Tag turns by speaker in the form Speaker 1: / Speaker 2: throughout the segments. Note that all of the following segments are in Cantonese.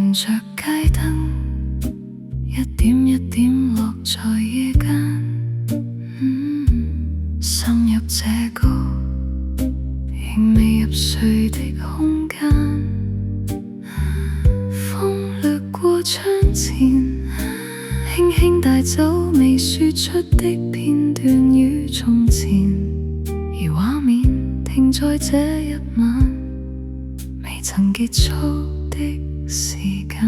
Speaker 1: 沿着街燈，一點一點落在夜間，滲入這個仍未入睡的空間。風掠過窗前，輕輕帶走未說出的片段與從前，而畫面停在這一晚未曾結束的時間。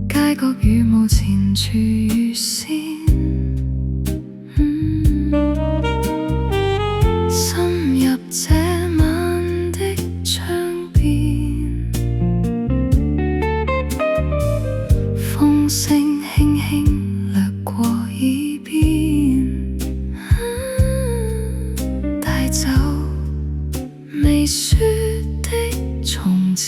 Speaker 1: 街角羽毛前處遇線，滲入這晚的窗邊，風聲輕輕掠過耳邊，帶走未說的從前。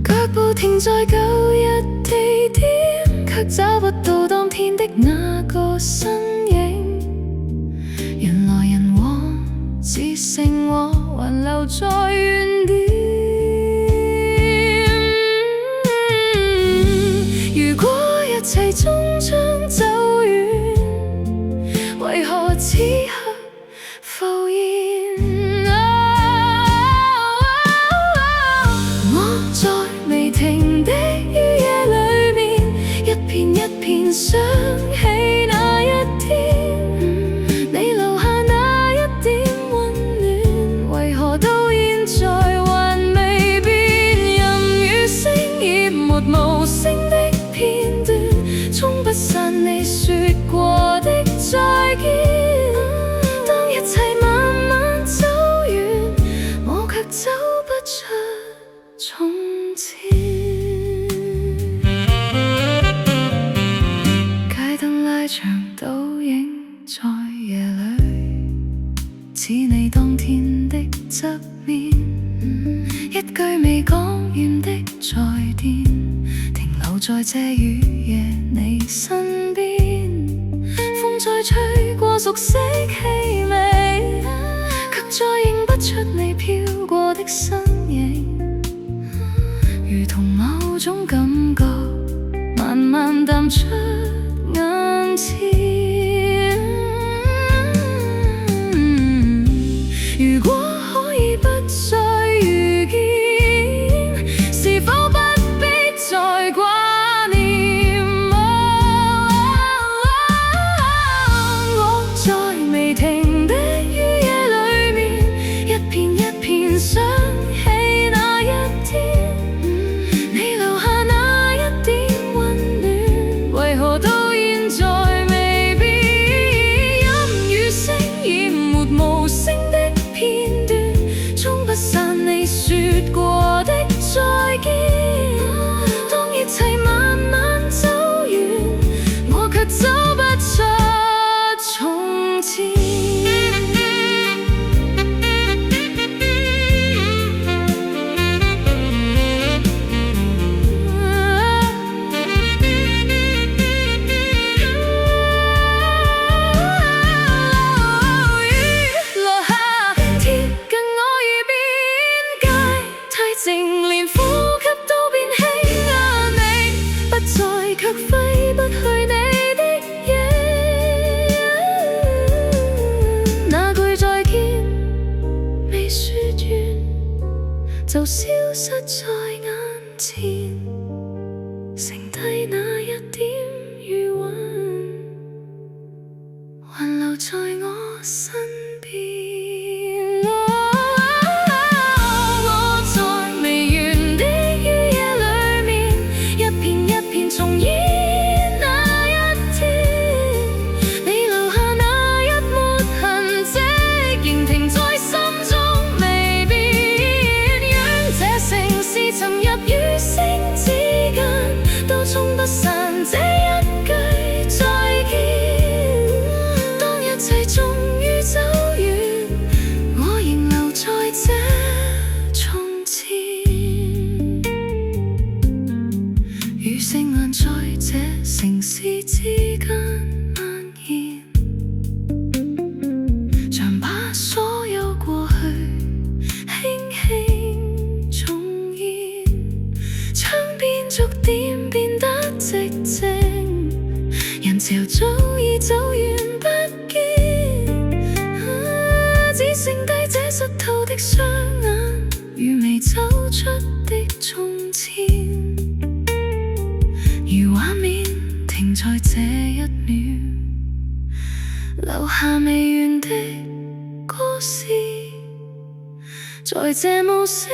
Speaker 1: 腳步停在舊日地點，卻找不到當天的那個身影。人來人往，只剩我還留在原點。如果一切終將走遠，為何此刻浮現？我在未停的雨夜裏面，一片一片想起那一天，你留下那一點溫暖，為何到現在還未變？任雨聲淹沒無聲的片段，沖不散你說過的再見。當一切慢慢走遠，我卻走不出從前。街燈拉長倒影在夜裏，似你當天的側面，一句未講完的再見，停留在這雨夜你身邊。風再吹過熟悉氣味，卻再認不出你飄過的身影。如同某種感覺慢慢淡出眼前。如果可以不再遇見，是否不必再掛念？我在未停的雨夜裏面，一片一片想起那一天，你留下那一點溫暖，為何到現在未變？任雨聲淹沒無聲的片段，沖不散你說過的再見。當一切慢慢走遠，我卻走不出從前。卻揮不去你的影，那句再見未說完，就消失在眼前，剩低那一點餘韻，還留在我身邊。我在未完的雨夜裏面，一片一片重演那一天，你留下那一抹痕跡，仍停在心中未變。讓這城市沉入雨聲之間，都沖不散這一句再見。當一切終於走的雙眼，如未走出的從前，如畫面停在這一秒，留下未完的故事，在這無聲